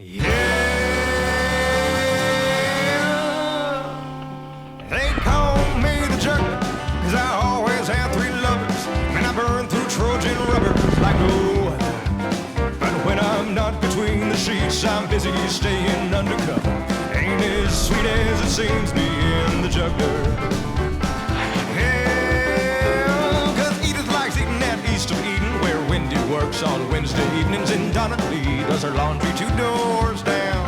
Yeah, they call me the juggler, 'cause I always have three lovers, and I burn through Trojan rubbers like no other. But when I'm not between the sheets, I'm busy staying undercover. Ain't as sweet as it seems being the juggler. Yeah, 'cause Edith likes eating at East of Eden, where Wendy works on Wednesday evenings, and Donna Lee does her laundry 2 doors down.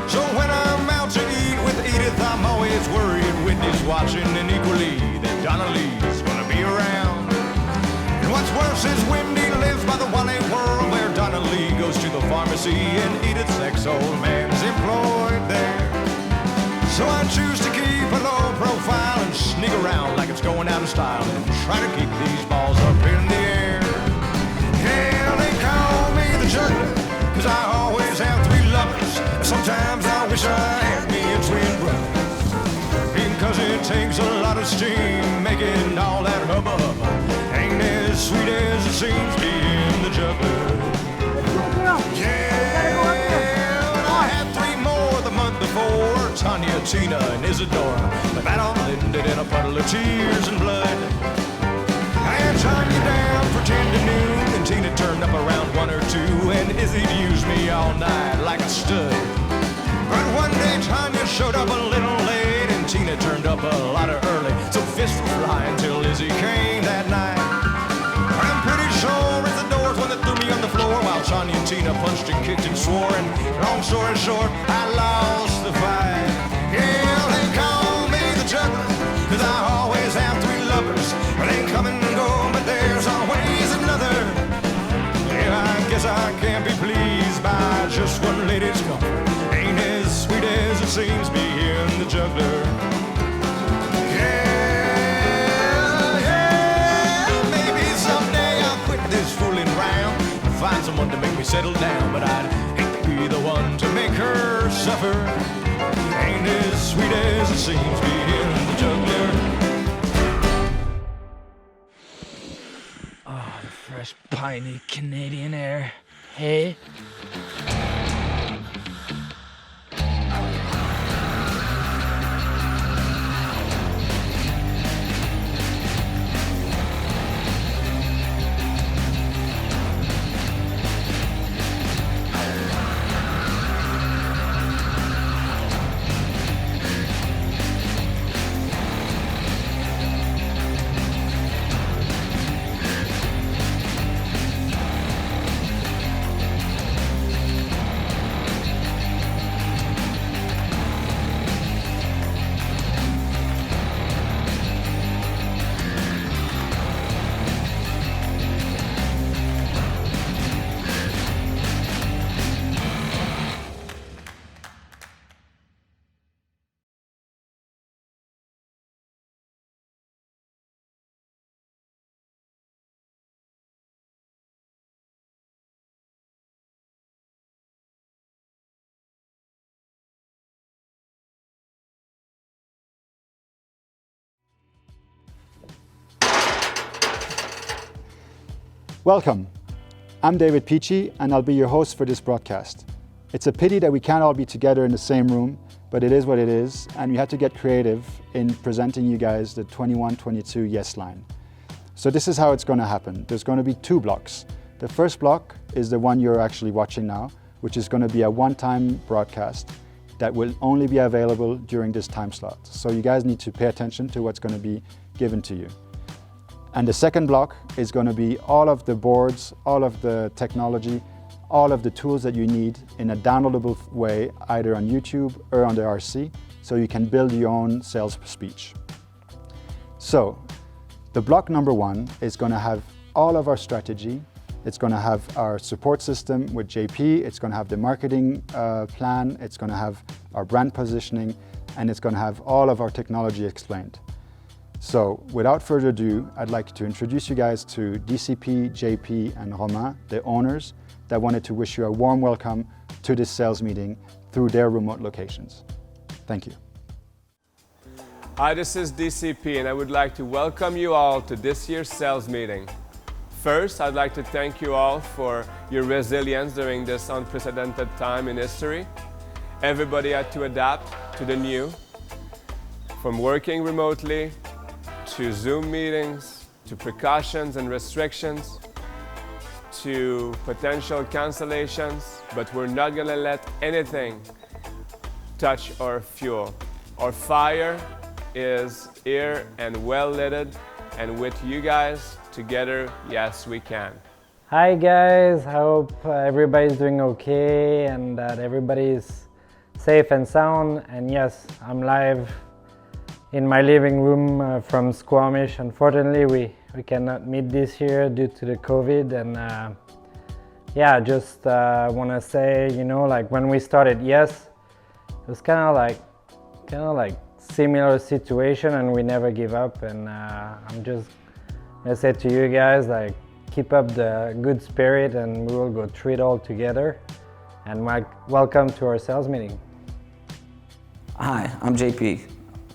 So when I'm out to eat with Edith, I'm always worried Wendy's watching, and equally that Donna Lee's gonna be around. And what's worse is Wendy lives by the Wally World, where Donna Lee goes to the pharmacy, and Edith's ex-old man's employed there. So I choose to keep a low profile and sneak around like it's going out of style, and try to keep these balls up in the air. Yeah, they call me the juggler, 'cause I always have 3 lovers. Sometimes I wish I had me a twin brother, because it takes a lot of steam making all that hubbub. Ain't as sweet as it seems being the juggler. Yeah, and I had 3 more the month before, Tanya, Tina, and Isadora, but that all ended in a puddle of tears and blood. I had Tanya down for 10 to noon, and Tina turned up around 1 or 2, and Izzy'd used me all night like a stud. But one day Tanya showed up a little late, and Tina turned up a lot early, so fists were flying till Izzy came that night. I'm pretty sure it's the doors when they threw me on the floor, while Tanya and Tina punched and kicked and swore, and long story short, I lost the fight. Yeah, they call me the juggler, 'cause I always have 3 lovers. They come and go, but there's always another. Yeah, I guess I can't be pleased by just one lady's comfort. Ain't as sweet as it seems being the juggler. Yeah, maybe someday I'll quit this fooling round and find someone to make me settle down, but I'd hate to be the one to make her suffer. Ain't as sweet as it seems being the juggler. Oh, the fresh, piney Canadian air. Hey? Welcome. I'm David Peachy, and I'll be your host for this broadcast. It's a pity that we can't all be together in the same room, but it is what it is, and we had to get creative in presenting you guys the 21-22 Yes line. So this is how it's going to happen. There's going to be 2 blocks. The first block is the one you're actually watching now, which is going to be a one-time broadcast that will only be available during this time slot. So you guys need to pay attention to what's going to be given to you. And the second block is going to be all of the boards, all of the technology, all of the tools that you need in a downloadable way, either on YouTube or on the RC, so you can build your own sales speech. So the block number 1 is going to have all of our strategy. It's going to have our support system with JP. It's going to have the marketing plan. It's going to have our brand positioning, and it's going to have all of our technology explained. So without further ado, I'd like to introduce you guys to DCP, JP, and Romain, the owners, that wanted to wish you a warm welcome to this sales meeting through their remote locations. Thank you. Hi, this is DCP, and I would like to welcome you all to this year's sales meeting. First, I'd like to thank you all for your resilience during this unprecedented time in history. Everybody had to adapt to the new, from working remotely to Zoom meetings, to precautions and restrictions, to potential cancellations, but we're not gonna let anything touch our fuel. Our fire is here and well lit, and with you guys, together, yes, we can. Hi guys, I hope everybody's doing okay and that everybody's safe and sound. And yes, I'm live in my living room from Squamish. Unfortunately, we cannot meet this year due to the COVID. And yeah, just want to say, you know, like when we started Yes, it was kind of like similar situation, and we never give up. And I'm just I say to you guys, like, keep up the good spirit and we will go through it all together. And welcome to our sales meeting. Hi, I'm JP,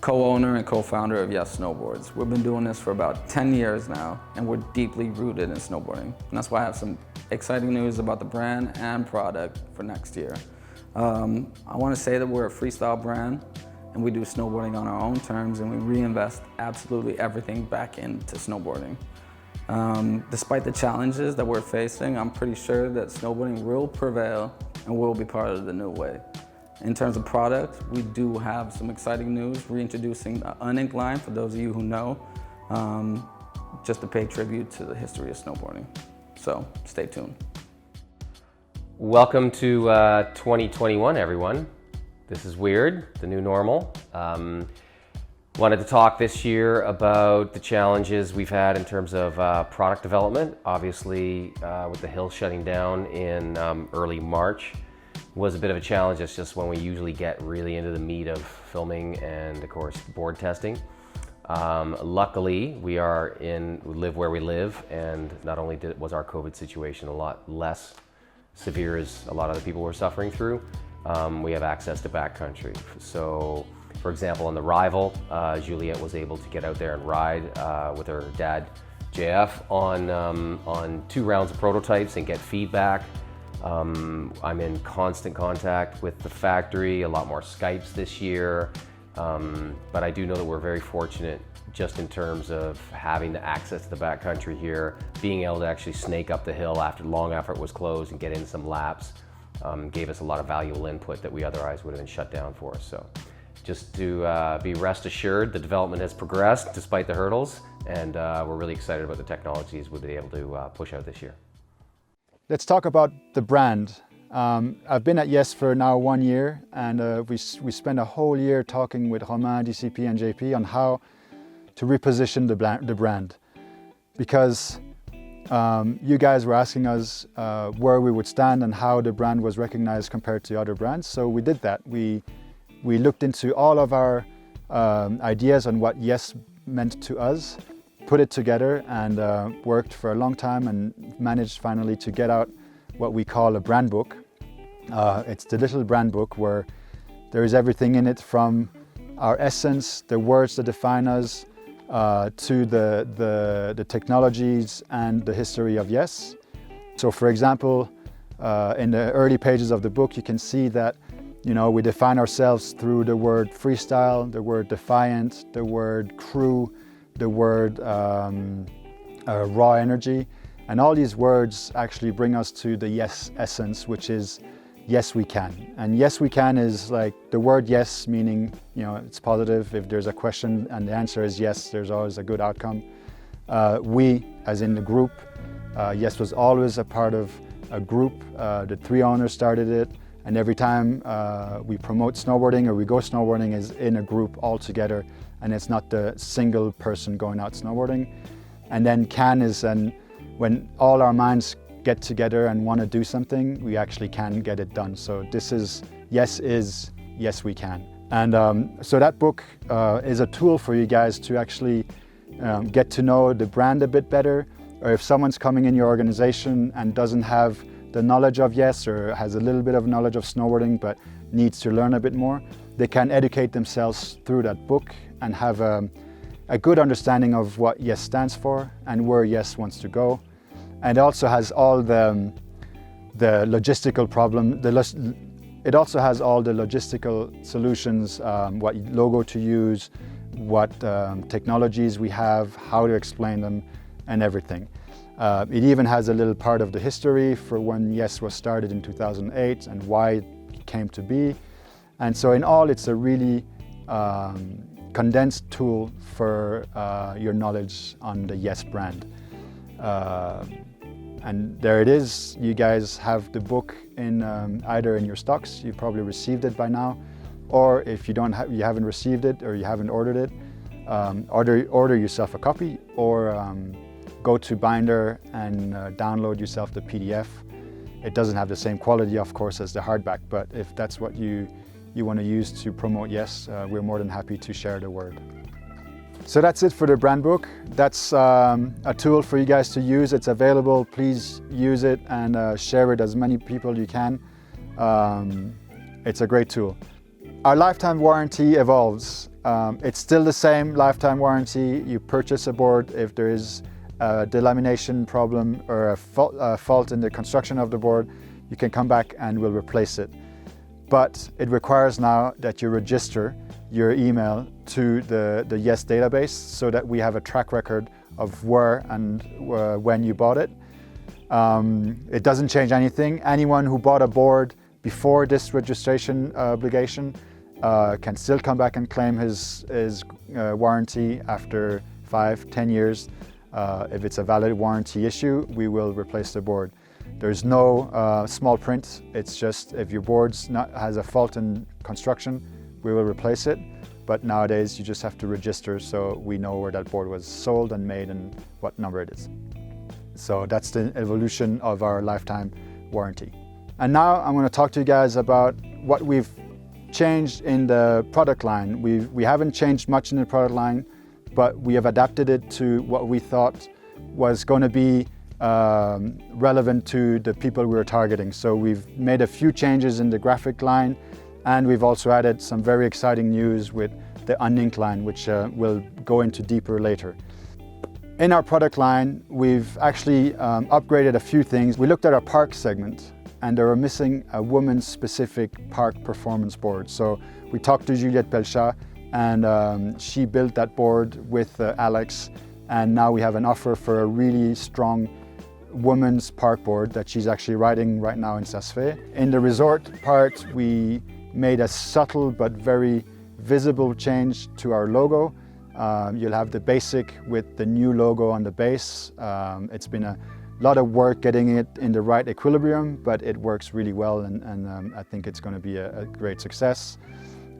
co-owner and co-founder of Yes Snowboards. We've been doing this for about 10 years now, and we're deeply rooted in snowboarding. And that's why I have some exciting news about the brand and product for next year. I want to say that we're a freestyle brand, and we do snowboarding on our own terms, and we reinvest absolutely everything back into snowboarding. Despite the challenges that we're facing, I'm pretty sure that snowboarding will prevail and will be part of the new way. In terms of product, we do have some exciting news, reintroducing the Unink line for those of you who know, just to pay tribute to the history of snowboarding. So stay tuned. Welcome to 2021, everyone. This is weird, the new normal. Wanted to talk this year about the challenges we've had in terms of product development. Obviously, with the Hill shutting down in early March, was a bit of a challenge. It's just when we usually get really into the meat of filming and, of course, board testing. Luckily, we live where we live, and not only was our COVID situation a lot less severe as a lot of the people were suffering through, we have access to backcountry. So, for example, on the Rival, Juliette was able to get out there and ride with her dad, JF, on 2 rounds of prototypes and get feedback. I'm in constant contact with the factory, a lot more Skypes this year, but I do know that we're very fortunate just in terms of having the access to the backcountry here, being able to actually snake up the hill long after it was closed and get in some laps. Gave us a lot of valuable input that we otherwise would have been shut down for. So just to be rest assured, the development has progressed despite the hurdles, and we're really excited about the technologies we'll be able to push out this year. Let's talk about the brand. I've been at Yes for now 1 year, and we spent a whole year talking with Romain, DCP and JP on how to reposition the brand. Because you guys were asking us where we would stand and how the brand was recognized compared to other brands. So we did that. We looked into all of our ideas on what Yes meant to us, put it together, and worked for a long time and managed finally to get out what we call a brand book. It's the little brand book where there is everything in it, from our essence, the words that define us, to the technologies and the history of Yes. So for example, in the early pages of the book, you can see that, you know, we define ourselves through the word freestyle, the word defiant, the word crew, the word raw energy. And all these words actually bring us to the Yes essence, which is yes we can. And yes we can is like the word yes, meaning, you know, it's positive. If there's a question and the answer is yes, there's always a good outcome. We, as in the group, Yes was always a part of a group. The 3 owners started it, and every time we promote snowboarding or we go snowboarding is in a group all together, and it's not the single person going out snowboarding. And then can is when all our minds get together and want to do something, we actually can get it done. So this is yes we can. And so that book is a tool for you guys to actually get to know the brand a bit better, or if someone's coming in your organization and doesn't have the knowledge of Yes, or has a little bit of knowledge of snowboarding but needs to learn a bit more, they can educate themselves through that book and have a good understanding of what Yes stands for and where Yes wants to go. And it also has all the logistical problem. It also has all the logistical solutions, what logo to use, what technologies we have, how to explain them, and everything. It even has a little part of the history for when Yes was started in 2008 and why it came to be. And so in all, it's a really condensed tool for your knowledge on the Yes brand. And there it is. You guys have the book in either in your stocks. You probably received it by now, or if you haven't received it or you haven't ordered it, order yourself a copy, or go to Binder and download yourself the PDF. It doesn't have the same quality, of course, as the hardback, but if that's what you want to use to promote Yes, we're more than happy to share the word. So that's it for the brand book. That's a tool for you guys to use. It's available. Please use it and share it as many people you can. It's a great tool. Our lifetime warranty evolves. It's still the same lifetime warranty. You purchase a board. If there is a delamination problem or a fault in the construction of the board, you can come back and we'll replace it. But it requires now that you register your email to the Yes database so that we have a track record of where and when you bought it. It doesn't change anything. Anyone who bought a board before this registration obligation can still come back and claim his warranty after 5-10 years. If it's a valid warranty issue, we will replace the board. There's no small print. It's just if your board has a fault in construction, we will replace it. But nowadays you just have to register so we know where that board was sold and made and what number it is. So that's the evolution of our lifetime warranty. And now I'm going to talk to you guys about what we've changed in the product line. We haven't changed much in the product line, but we have adapted it to what we thought was going to be relevant to the people we were targeting. So we've made a few changes in the graphic line, and we've also added some very exciting news with the Unink line, which we'll go into deeper later. In our product line, we've actually upgraded a few things. We looked at our park segment, and they were missing a women's specific park performance board. So we talked to Juliette Pelchat, and she built that board with Alex, and now we have an offer for a really strong women's park board that she's actually riding right now in Saas-Fee. In the resort part, we made a subtle but very visible change to our logo. You'll have the basic with the new logo on the base. It's been a lot of work getting it in the right equilibrium, but it works really well, and I think it's going to be a great success.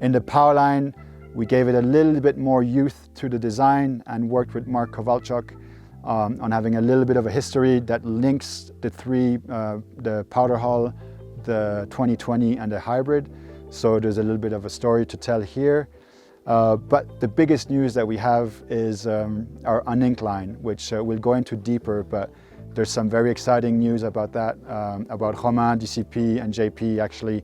In the power line, we gave it a little bit more youth to the design and worked with Mark Kowalczuk on having a little bit of a history that links the three, the Powder Hull, the 2020 and the hybrid. So there's a little bit of a story to tell here. But the biggest news that we have is our Unink line, which we'll go into deeper, but there's some very exciting news about that, about Romain, DCP and JP actually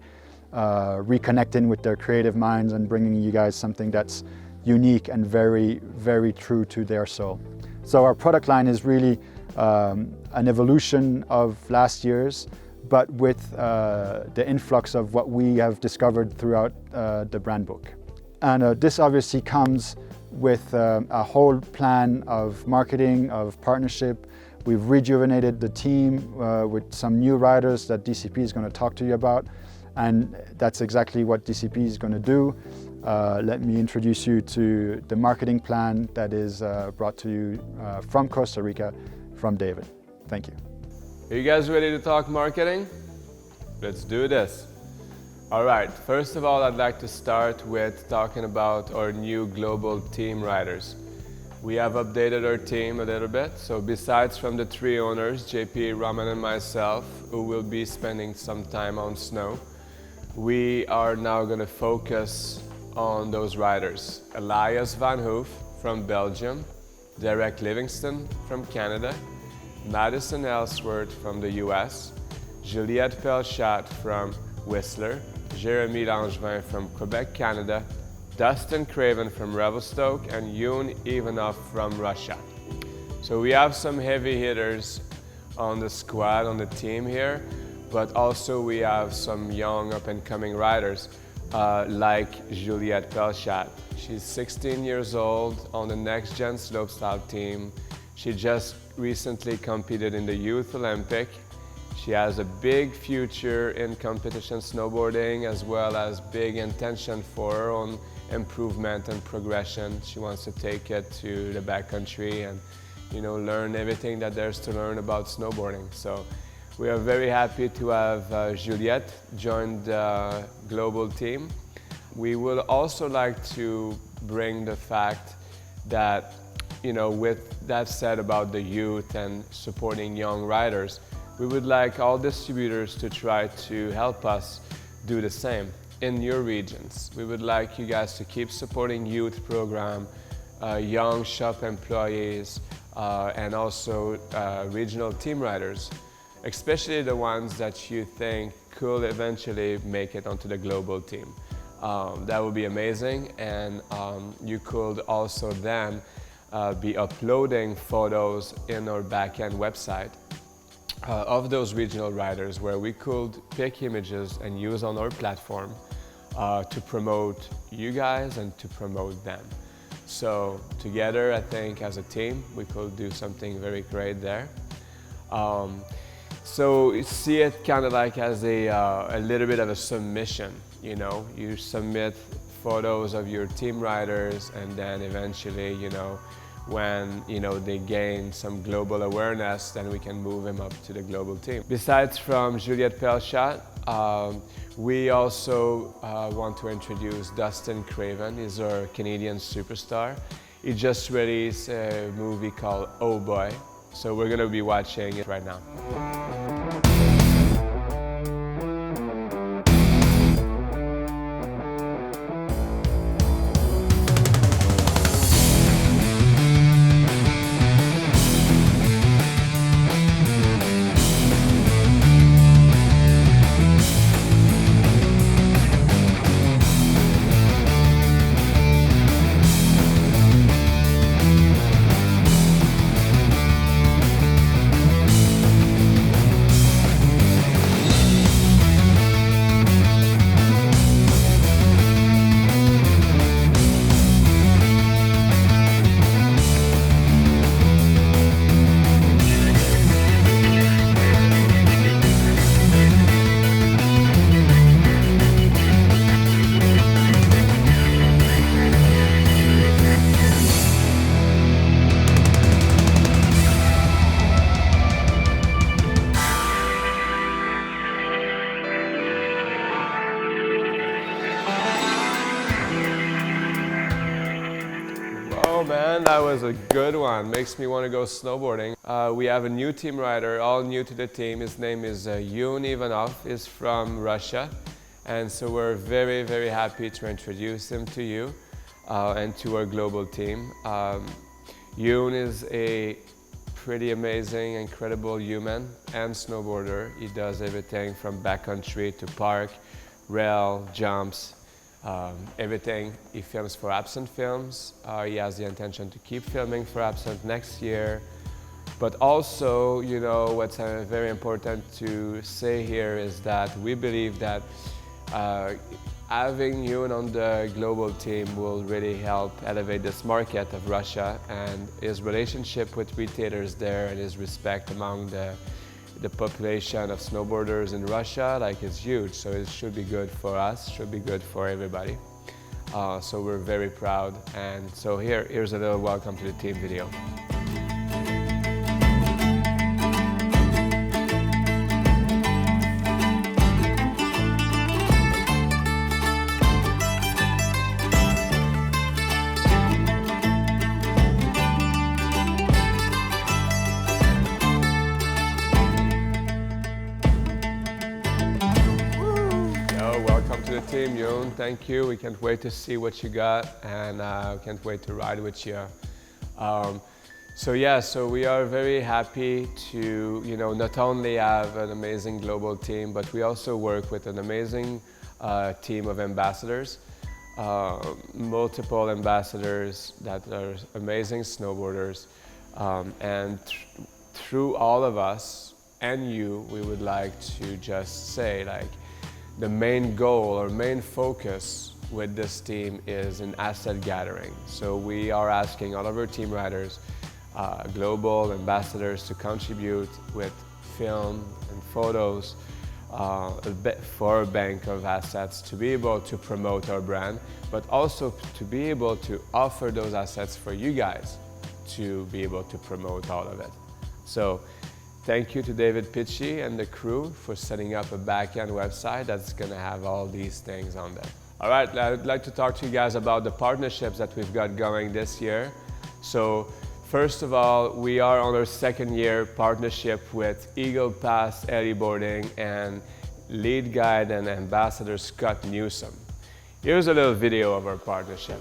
reconnecting with their creative minds and bringing you guys something that's unique and very, very true to their soul. So our product line is really an evolution of last year's, but with the influx of what we have discovered throughout the brand book. And this obviously comes with a whole plan of marketing, of partnership. We've rejuvenated the team with some new riders that DCP is going to talk to you about. And that's exactly what DCP is going to do. Let me introduce you to the marketing plan that is brought to you from Costa Rica, from David. Thank you. Are you guys ready to talk marketing? Let's do this. All right, first of all, I'd like to start with talking about our new global team riders. We have updated our team a little bit. So besides from the three owners, JP, Roman, and myself, who will be spending some time on snow, we are now going to focus on those riders. Elias Van Hoof from Belgium, Derek Livingston from Canada, Madison Ellsworth from the US, Juliette Pelchat from Whistler, Jeremy Langevin from Quebec, Canada, Dustin Craven from Revelstoke, and Yoon Ivanov from Russia. So we have some heavy hitters on the squad, on the team here, but also we have some young up-and-coming riders like Juliette Pelchat. She's 16 years old on the Next Gen Slopestyle team. She just recently competed in the Youth Olympic. She has a big future in competition snowboarding, as well as big intention for her own improvement and progression. She wants to take it to the backcountry and, you know, learn everything that there's to learn about snowboarding. So we are very happy to have Juliette join the global team. We would also like to bring the fact that, you know, with that said about the youth and supporting young riders, we would like all distributors to try to help us do the same in your regions. We would like you guys to keep supporting youth program, young shop employees, and also regional team riders, especially the ones that you think could eventually make it onto the global team. That would be amazing, and you could also then be uploading photos in our backend website of those regional riders, where we could pick images and use on our platform to promote you guys and to promote them. So together, I think as a team, we could do something very great there. So see it kind of like as a little bit of a submission, you know. You submit photos of your team riders, and then eventually, you know, when, you know, they gain some global awareness, then we can move them up to the global team. Besides from Juliette Pelchat, we also want to introduce Dustin Craven. He's our Canadian superstar. He just released a movie called Oh Boy, so we're gonna be watching it right now. Oh man, that was a good one. Makes me want to go snowboarding. We have a new team rider, all new to the team. His name is Yoon Ivanov. He's from Russia. And so we're very, very happy to introduce him to you and to our global team. Yoon is a pretty amazing, incredible human and snowboarder. He does everything from backcountry to park, rail, jumps, everything. He films for Absent Films. He has the intention to keep filming for Absent next year. But also, you know, what's very important to say here is that we believe that having Yoon on the global team will really help elevate this market of Russia, and his relationship with retailers there and his respect among the population of snowboarders in Russia, like, is huge. So it should be good for us, should be good for everybody. So we're very proud. And so here's a little welcome to the team video. Welcome to the team, Yoon. Thank you. We can't wait to see what you got, and we can't wait to ride with you. So we are very happy to, you know, not only have an amazing global team, but we also work with an amazing team of ambassadors, multiple ambassadors that are amazing snowboarders, and through all of us and you, we would like to just say, like, the main goal or main focus with this team is an asset gathering. So we are asking all of our team riders, global ambassadors, to contribute with film and photos for a bank of assets to be able to promote our brand, but also to be able to offer those assets for you guys to be able to promote all of it. So thank you to David Pitchy and the crew for setting up a back-end website that's going to have all these things on there. All right, I'd like to talk to you guys about the partnerships that we've got going this year. So first of all, we are on our second year partnership with Eagle Pass Boarding and lead guide and ambassador Scott Newsom. Here's a little video of our partnership.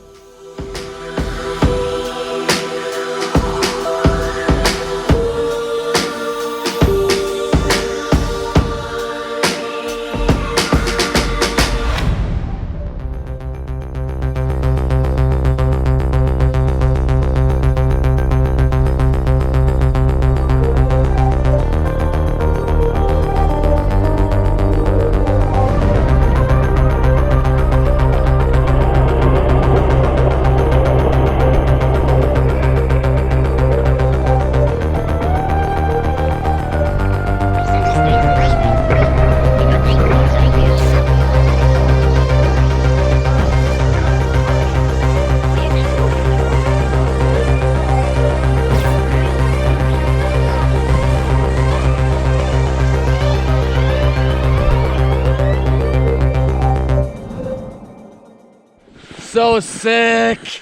So sick!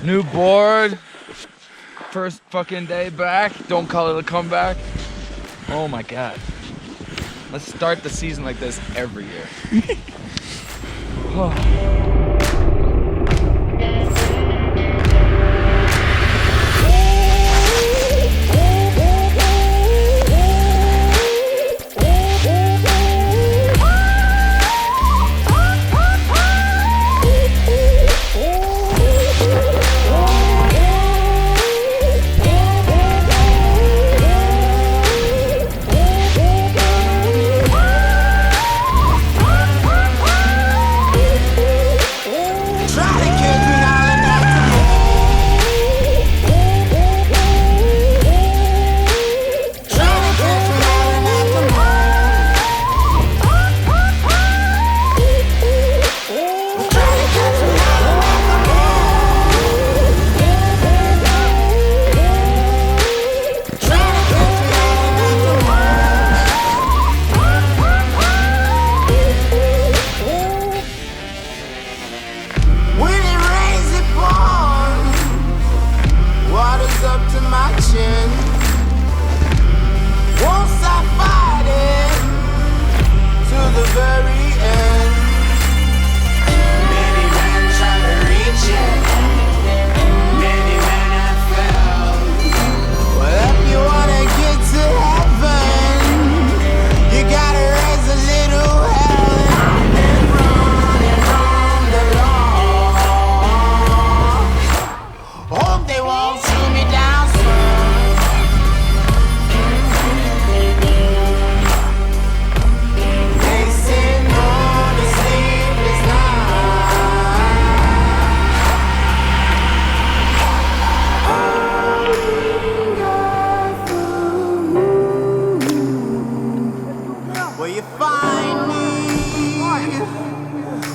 New board. First fucking day back. Don't call it a comeback. Oh my god. Let's start the season like this every year.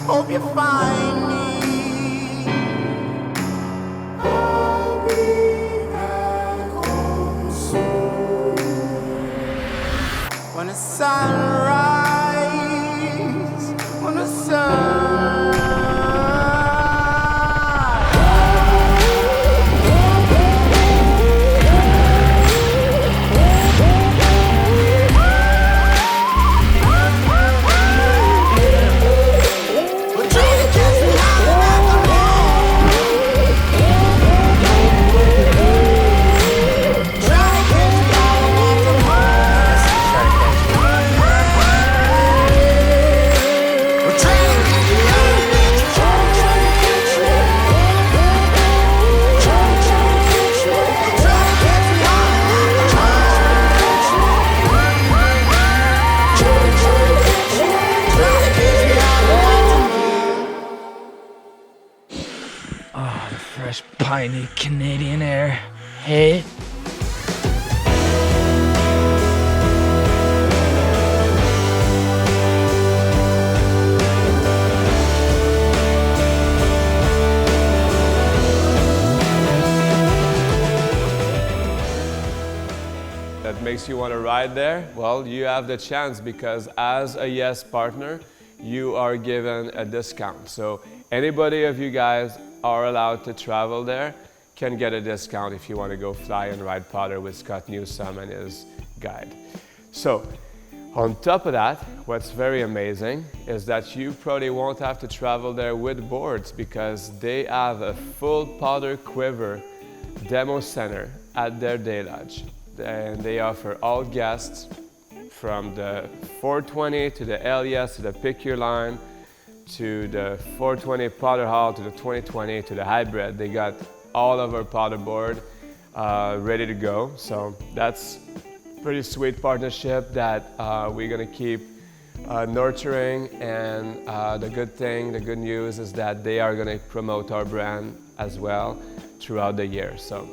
Hope you find me. I'll be back home soon. When the sun rises, when the sun we're trying to piney Canadian air. Hey. That makes you want to ride there? Well, you have the chance because as a Yes partner, you are given a discount. So anybody of you guys are allowed to travel there can get a discount if you want to go fly and ride Potter with Scott Newsome and his guide. So on top of that, what's very amazing is that you probably won't have to travel there with boards because they have a full Potter Quiver demo center at their day lodge. And they offer all guests from the 420 to the LES to the Pick Your Line to the 420 Potter Hall to the 2020 to the hybrid. They got all of our Potter board ready to go. So that's pretty sweet partnership that we're gonna keep nurturing. And the good news is that they are gonna promote our brand as well throughout the year. So.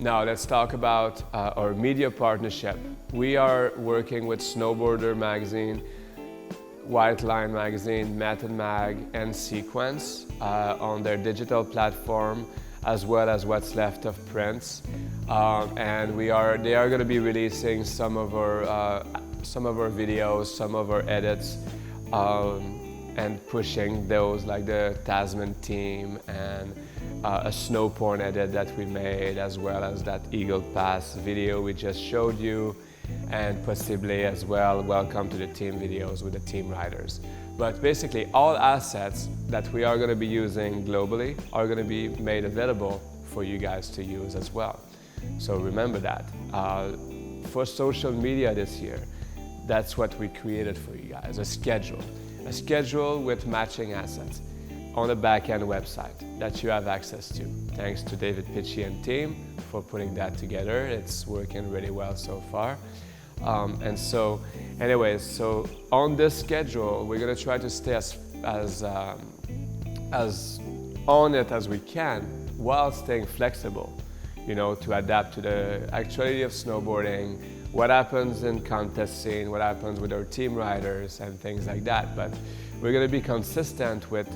Now let's talk about our media partnership. We are working with Snowboarder Magazine, White Line Magazine, Method Mag, and Sequence on their digital platform, as well as what's left of prints. And they are going to be releasing some of our videos, some of our edits, and pushing those like the Tasman team and a snow porn edit that we made, as well as that Eagle Pass video we just showed you, and possibly as well welcome to the team videos with the team riders. But basically all assets that we are going to be using globally are going to be made available for you guys to use as well. So remember that. For social media this year, that's what we created for you guys, a schedule with matching assets on a back-end website that you have access to. Thanks to David Pitchie and team for putting that together. It's working really well so far. And so anyways, so on this schedule, we're gonna try to stay as on it as we can while staying flexible, you know, to adapt to the actuality of snowboarding, what happens in contest scene, what happens with our team riders and things like that. But we're gonna be consistent with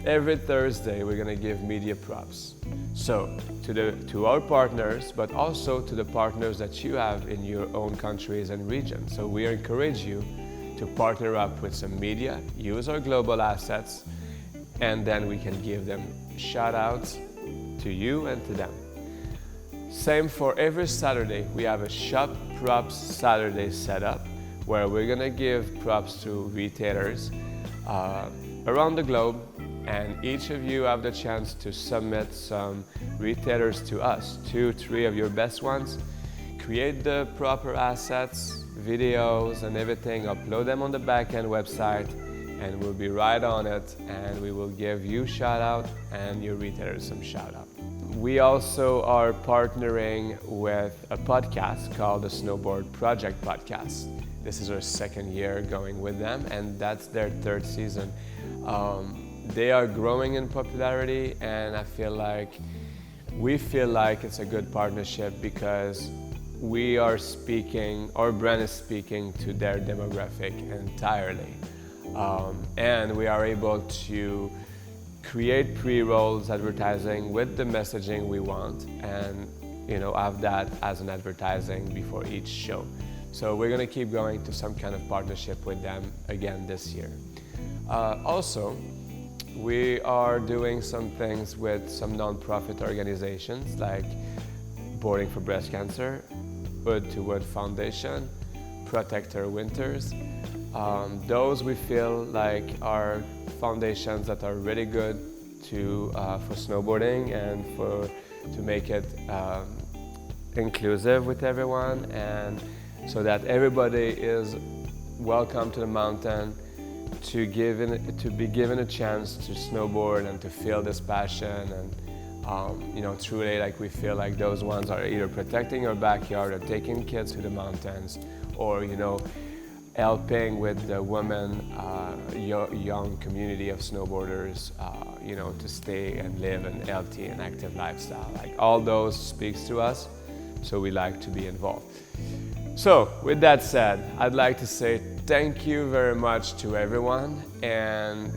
every Thursday, we're gonna give media props. So to our partners, but also to the partners that you have in your own countries and regions. So we encourage you to partner up with some media, use our global assets, and then we can give them shout outs to you and to them. Same for every Saturday, we have a Shop Props Saturday setup where we're gonna give props to retailers around the globe, and each of you have the chance to submit some retailers to us, 2-3 of your best ones, create the proper assets, videos and everything, upload them on the back-end website, and we'll be right on it, and we will give you shout out and your retailers some shout out. We also are partnering with a podcast called the Snowboard Project Podcast. This is our second year going with them, and that's their third season. They are growing in popularity, and we feel like it's a good partnership because our brand is speaking to their demographic entirely. And we are able to create pre-rolls advertising with the messaging we want, and have that as an advertising before each show. So we're going to keep going to some kind of partnership with them again this year. Also, we are doing some things with some non-profit organizations like Boarding for Breast Cancer, Wood to Wood Foundation, Protect Our Winters. Those we feel like are foundations that are really good for snowboarding and to make it inclusive with everyone, and so that everybody is welcome to the mountain, to be given a chance to snowboard and to feel this passion, and truly, like, we feel like those ones are either protecting our backyard or taking kids to the mountains, or helping with the women, young community of snowboarders, to stay and live an healthy and active lifestyle. Like all those speaks to us, so we like to be involved. So with that said, I'd like to say thank you very much to everyone. And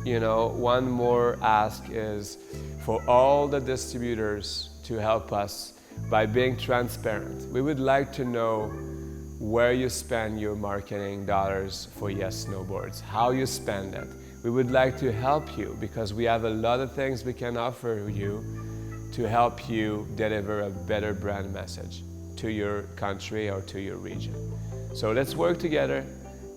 one more ask is for all the distributors to help us by being transparent. We would like to know where you spend your marketing dollars for Yes Snowboards, how you spend it. We would like to help you because we have a lot of things we can offer you to help you deliver a better brand message to your country or to your region. So let's work together.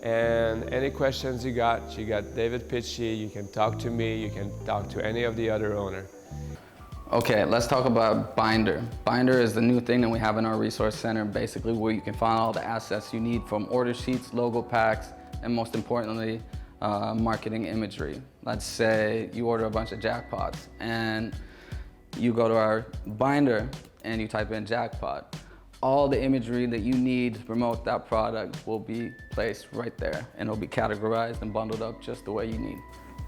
And any questions you got David Pitchie, you can talk to me, you can talk to any of the other owners. Okay, let's talk about Binder. Binder is the new thing that we have in our resource center, basically where you can find all the assets you need from order sheets, logo packs, and most importantly, marketing imagery. Let's say you order a bunch of jackpots and you go to our Binder and you type in jackpot. All the imagery that you need to promote that product will be placed right there, and it'll be categorized and bundled up just the way you need.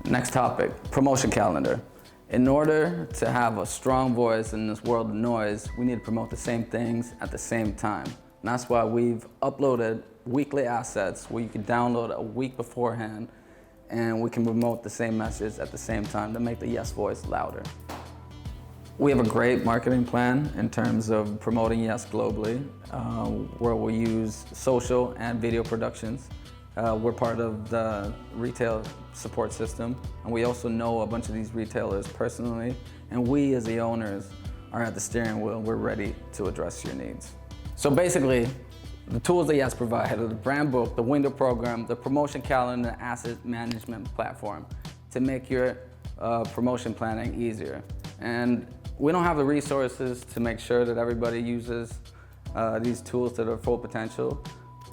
Next topic, promotion calendar. In order to have a strong voice in this world of noise, we need to promote the same things at the same time. And that's why we've uploaded weekly assets where you can download a week beforehand, and we can promote the same message at the same time to make the Yes voice louder. We have a great marketing plan in terms of promoting Yes globally, where we use social and video productions. We're part of the retail support system, and we also know a bunch of these retailers personally, and we as the owners are at the steering wheel. We're ready to address your needs. So basically, the tools that Yes provide are the brand book, the window program, the promotion calendar, and asset management platform to make your promotion planning easier. And we don't have the resources to make sure that everybody uses these tools to their full potential,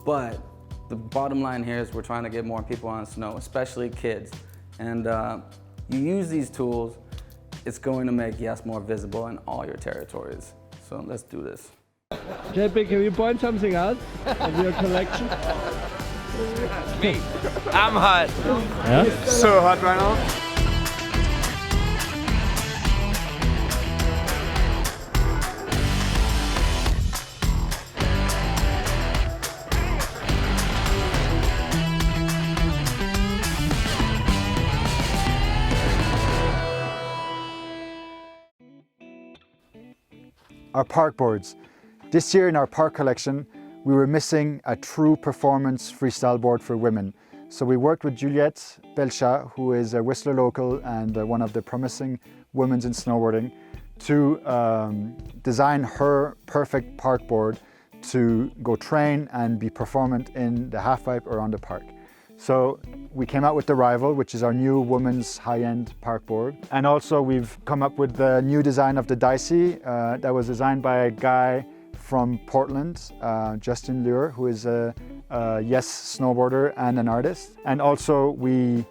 but the bottom line here is we're trying to get more people on snow, especially kids. And you use these tools, it's going to make Yes more visible in all your territories. So let's do this. JP, can you point something out of your collection? Me, I'm hot. Yeah? So hot right now. Our park boards. This year in our park collection, we were missing a true performance freestyle board for women. So we worked with Juliette Belchat, who is a Whistler local and one of the promising women in snowboarding, to design her perfect park board to go train and be performant in the halfpipe or on the park. So we came out with the Rival, which is our new women's high-end park board. And also we've come up with the new design of the Dicey that was designed by a guy from Portland, Justin Lure, who is a Yes snowboarder and an artist. And also we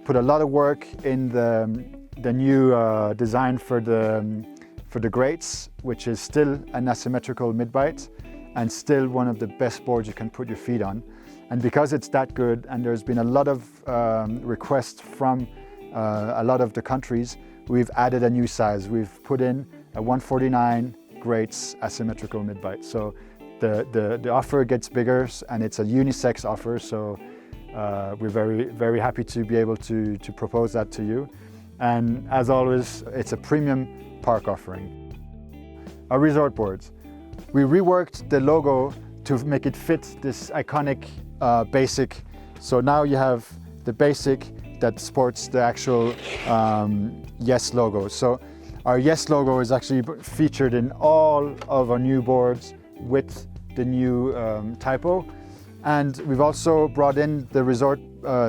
put a lot of work in the new design for the Greats, which is still an asymmetrical mid-bite and still one of the best boards you can put your feet on. And because it's that good, and there's been a lot of requests from a lot of the countries, we've added a new size. We've put in a 149 Greats asymmetrical mid-bite. So the offer gets bigger, and it's a unisex offer. So we're very, very happy to be able to propose that to you. And as always, it's a premium park offering. Our resort boards. We reworked the logo to make it fit this iconic basic. So now you have the basic that sports the actual Yes logo. So our Yes logo is actually featured in all of our new boards with the new typo. And we've also brought in the resort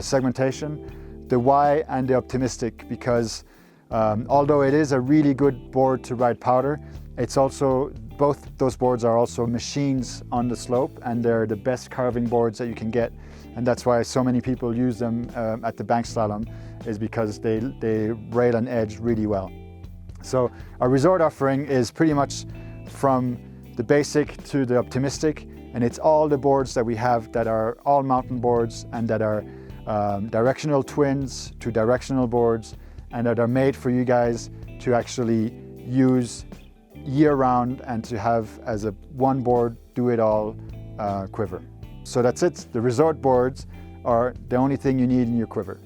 segmentation, the Y and the optimistic, because although it is a really good board to ride powder, it's also, both those boards are also machines on the slope, and they're the best carving boards that you can get. And that's why so many people use them at the bank slalom, is because they rail and edge really well. So our resort offering is pretty much from the basic to the optimistic, and it's all the boards that we have that are all mountain boards and that are directional twins to directional boards, and that are made for you guys to actually use year-round and to have as a one board, do-it-all quiver. So that's it. The resort boards are the only thing you need in your quiver.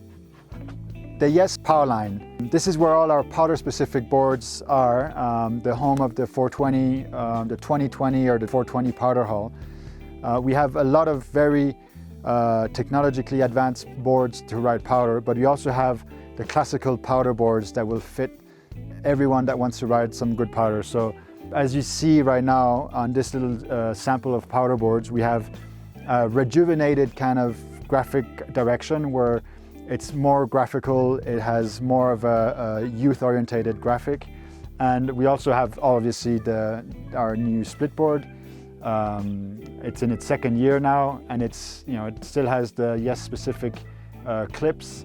The Yes Power Line. This is where all our powder-specific boards are, the home of the 420, the 2020 or the 420 powder hull. We have a lot of very technologically advanced boards to ride powder, but we also have the classical powder boards that will fit everyone that wants to ride some good powder. So as you see right now on this little sample of powder boards, we have a rejuvenated kind of graphic direction where it's more graphical, it has more of a youth-orientated graphic. And we also have obviously our new split board. It's in its second year now, and it still has the Yes specific clips.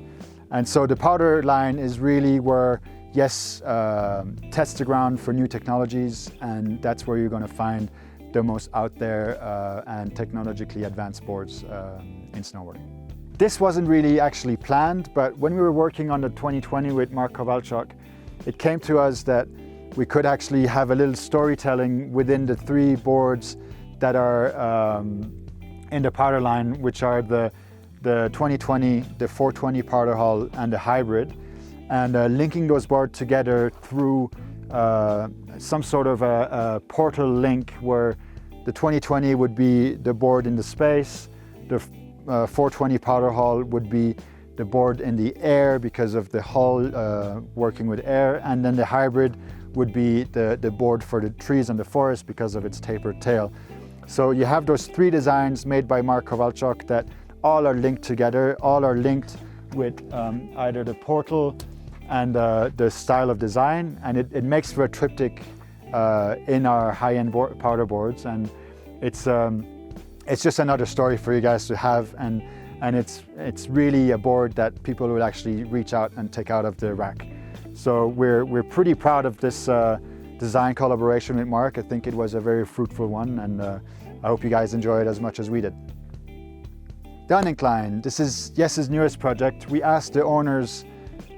And so the powder line is really where Yes tests the ground for new technologies, and that's where you're going to find the most out there and technologically advanced boards in snowboarding. This wasn't really actually planned, but when we were working on the 2020 with Mark Kowalczuk, it came to us that we could actually have a little storytelling within the three boards that are in the powder line, which are the 2020, the 420 powder hull, and the hybrid, and linking those boards together through some sort of a portal link where the 2020 would be the board in the space, the 420 powder hull would be the board in the air because of the hull working with air, and then the hybrid would be the board for the trees and the forest because of its tapered tail. So you have those three designs made by Mark Kowalczuk that all are linked together, all are linked with either the portal and the style of design, and it makes for a triptych in our high-end powder boards, and it's just another story for you guys to have, and it's really a board that people will actually reach out and take out of the rack. So we're pretty proud of this design collaboration with Mark. I think it was a very fruitful one, and I hope you guys enjoy it as much as we did. The Unincline. This is Yes's newest project. We asked the owners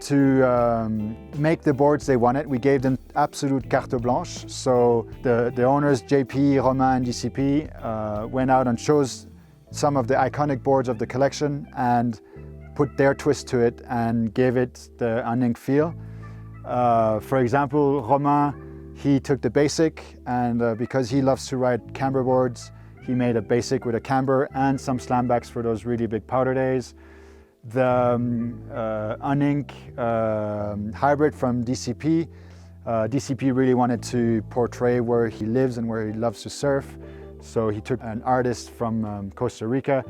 to make the boards they wanted. We gave them absolute carte blanche. So the owners, JP, Romain, and DCP, went out and chose some of the iconic boards of the collection and put their twist to it and gave it the Unink feel. For example, Romain, he took the basic, and because he loves to ride camber boards, he made a basic with a camber and some slambacks for those really big powder days. The Unink hybrid from DCP, DCP really wanted to portray where he lives and where he loves to surf. So he took an artist from Costa Rica,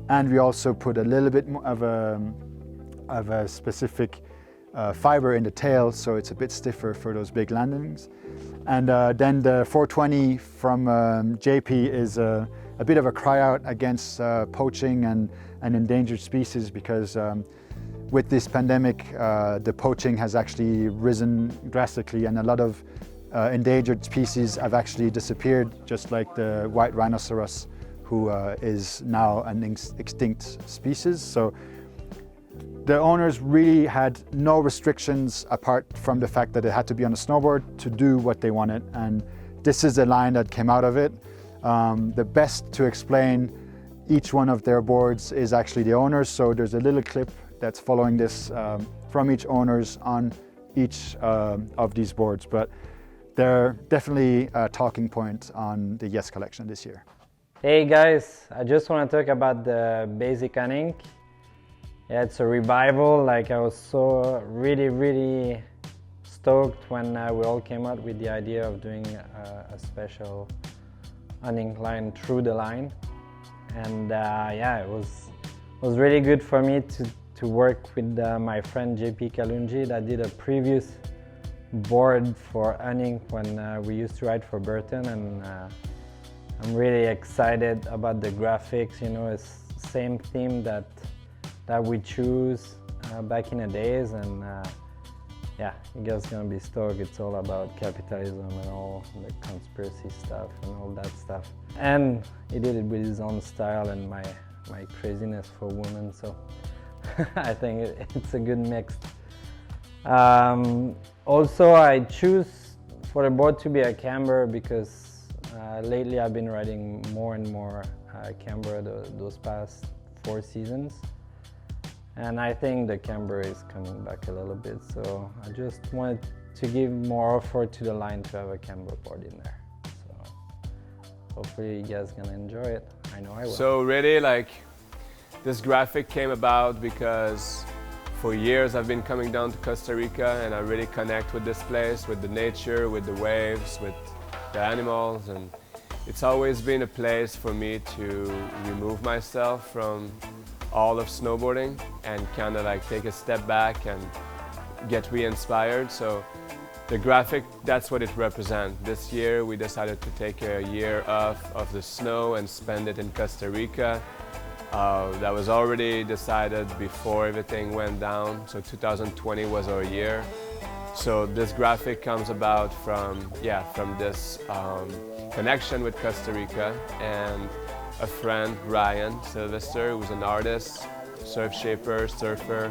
and we also put a little bit of a specific fiber in the tail, so it's a bit stiffer for those big landings. And then the 420 from JP is a bit of a cry out against poaching and endangered species, because with this pandemic, the poaching has actually risen drastically, and a lot of endangered species have actually disappeared, just like the white rhinoceros, who is now an extinct species. So the owners really had no restrictions apart from the fact that it had to be on a snowboard to do what they wanted, and this is the line that came out of it. The best to explain each one of their boards is actually the owners, so there's a little clip that's following this from each owners on each of these boards, but they're definitely a talking point on the Yes collection this year. Hey guys, I just want to talk about the basic Unink. Yeah, it's a revival. Like, I was so really stoked when we all came out with the idea of doing a special Unink line through the line, and yeah, it was really good for me to work with my friend JP Kalunji that did a previous board for Unink when we used to ride for Burton, and I'm really excited about the graphics. You know, it's the same theme that we choose back in the days, and yeah, you guys are gonna be stoked. It's all about capitalism and all the conspiracy stuff and all that stuff. And he did it with his own style and my craziness for women, so I think it's a good mix. Also, I choose for the board to be a camber because lately I've been riding more and more camber those past 4 seasons. And I think the camber is coming back a little bit, so I just wanted to give more effort to the line to have a camber board in there. So hopefully you guys can enjoy it. I know I will. So really, like, this graphic came about because for years I've been coming down to Costa Rica and I really connect with this place, with the nature, with the waves, with the animals, and it's always been a place for me to remove myself from all of snowboarding and kind of like take a step back and get re-inspired. So the graphic, that's what it represents. This year we decided to take a year off of the snow and spend it in Costa Rica. That was already decided before everything went down, so 2020 was our year. So this graphic comes about from this connection with Costa Rica and a friend, Ryan Sylvester, who's an artist, surf shaper, surfer,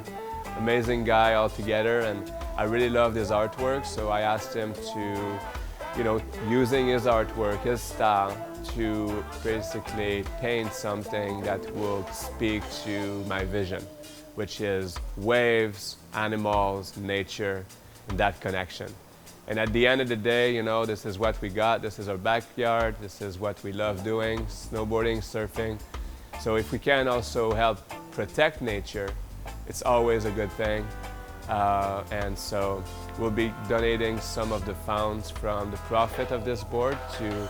amazing guy altogether, and I really loved his artwork, so I asked him to, using his artwork, his style, to basically paint something that will speak to my vision, which is waves, animals, nature, and that connection. And at the end of the day, this is what we got, this is our backyard, this is what we love doing, snowboarding, surfing. So if we can also help protect nature, it's always a good thing. And so we'll be donating some of the funds from the profit of this board to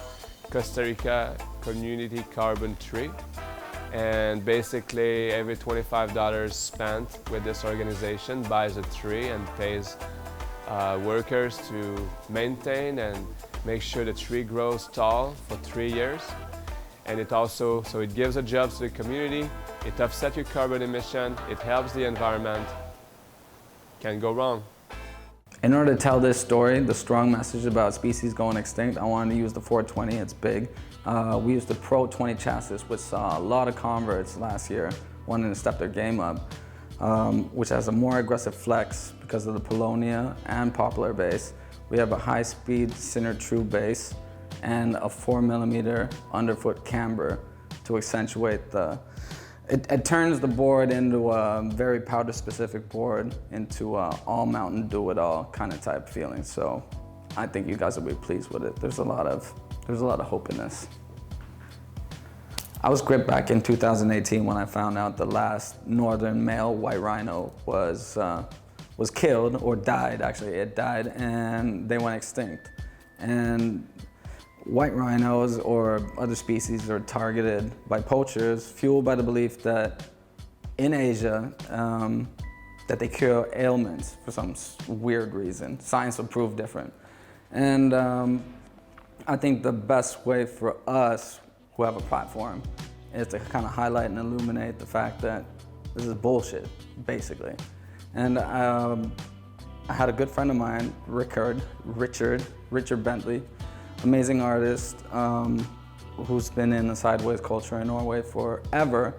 Costa Rica Community Carbon Tree. And basically every $25 spent with this organization buys a tree and pays workers to maintain and make sure the tree grows tall for 3 years. And it also, so it gives a job to the community, it offsets your carbon emission, it helps the environment. Can't go wrong. In order to tell this story, the strong message about species going extinct, I wanted to use the 420, it's big. We used the Pro 20 chassis, which saw a lot of converts last year wanting to step their game up, which has a more aggressive flex because of the Polonia and Poplar base. We have a high-speed Sinner True base and a 4mm underfoot camber to accentuate the... It turns the board into a very powder-specific board, into a all-mountain, do-it-all kind of type feeling. So I think you guys will be pleased with it. There's a lot of hope in this. I was gripped back in 2018 when I found out the last northern male white rhino was killed, or died actually. It died and they went extinct. And white rhinos or other species are targeted by poachers, fueled by the belief that in Asia, that they cure ailments for some weird reason. Science will prove different. And I think the best way for us who have a platform is to kind of highlight and illuminate the fact that this is bullshit, basically. And I had a good friend of mine, Richard Bentley, amazing artist who's been in the sideways culture in Norway forever.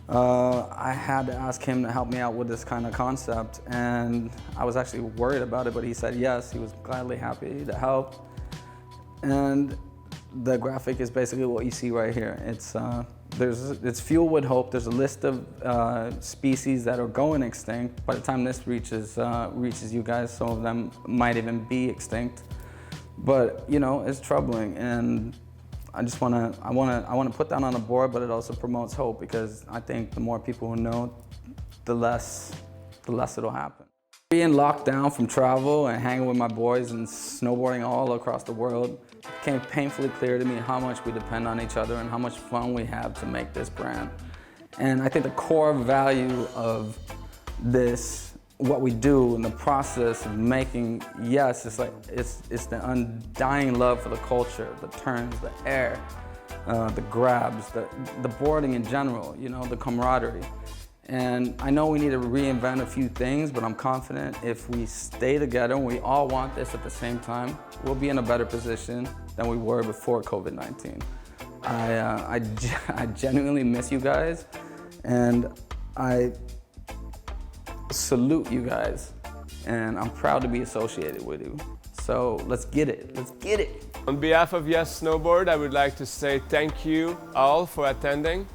I had to ask him to help me out with this kind of concept, and I was actually worried about it, but he said yes, he was gladly happy to help. And the graphic is basically what you see right here. It's fueled with hope. There's a list of species that are going extinct. By the time this reaches you guys, some of them might even be extinct. But it's troubling, and I want to put that on the board, but it also promotes hope, because I think the more people who know, the less it'll happen. Being locked down from travel and hanging with my boys and snowboarding all across the world, it became painfully clear to me how much we depend on each other and how much fun we have to make this brand. And I think the core value of this, what we do in the process of making, yes, it's the undying love for the culture, the turns, the air, the grabs, the boarding in general, the camaraderie. And I know we need to reinvent a few things, but I'm confident if we stay together and we all want this at the same time, we'll be in a better position than we were before COVID-19. I genuinely miss you guys, and I salute you guys. and I'm proud to be associated with you. So let's get it, let's get it. On behalf of Yes Snowboard, I would like to say thank you all for attending.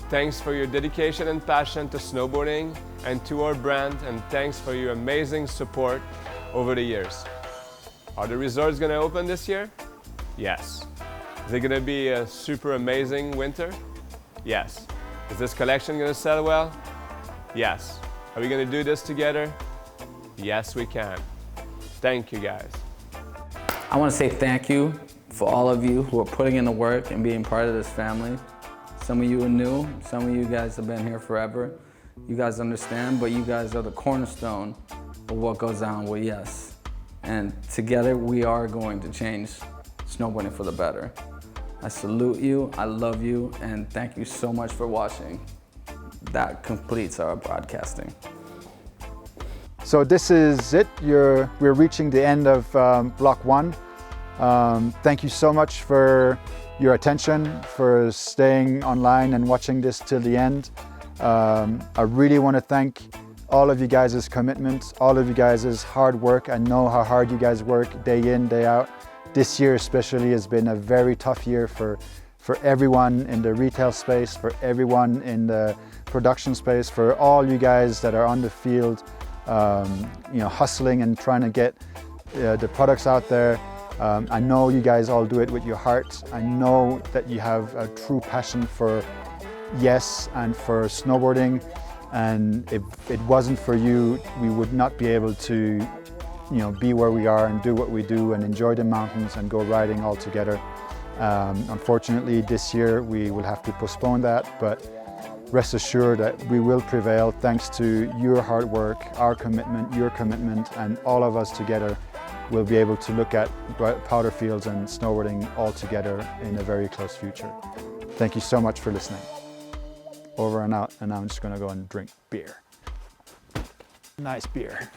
Thanks for your dedication and passion to snowboarding and to our brand, and thanks for your amazing support over the years. Are the resorts gonna open this year? Yes. Is it gonna be a super amazing winter? Yes. Is this collection gonna sell well? Yes. Are we gonna do this together? Yes, we can. Thank you, guys. I want to say thank you for all of you who are putting in the work and being part of this family. Some of you are new, some of you guys have been here forever. You guys understand, but you guys are the cornerstone of what goes on with Yes. And together we are going to change snowboarding for the better. I salute you, I love you, and thank you so much for watching. That completes our broadcasting. So this is it. We're reaching the end of block 1. Thank you so much for your attention, for staying online and watching this till the end. I really want to thank all of you guys' commitment, all of you guys' hard work. I know how hard you guys work day in, day out. This year especially has been a very tough year for everyone in the retail space, for everyone in the production space, for all you guys that are on the field, hustling and trying to get the products out there. I know you guys all do it with your heart. I know that you have a true passion for Yes and for snowboarding, and if it wasn't for you, we would not be able to be where we are and do what we do and enjoy the mountains and go riding all together. Unfortunately, this year we will have to postpone that, but rest assured that we will prevail thanks to your hard work, our commitment, your commitment, and all of us together will be able to look at powder fields and snowboarding all together in a very close future. Thank you so much for listening. Over and out, and now I'm just gonna go and drink beer. Nice beer.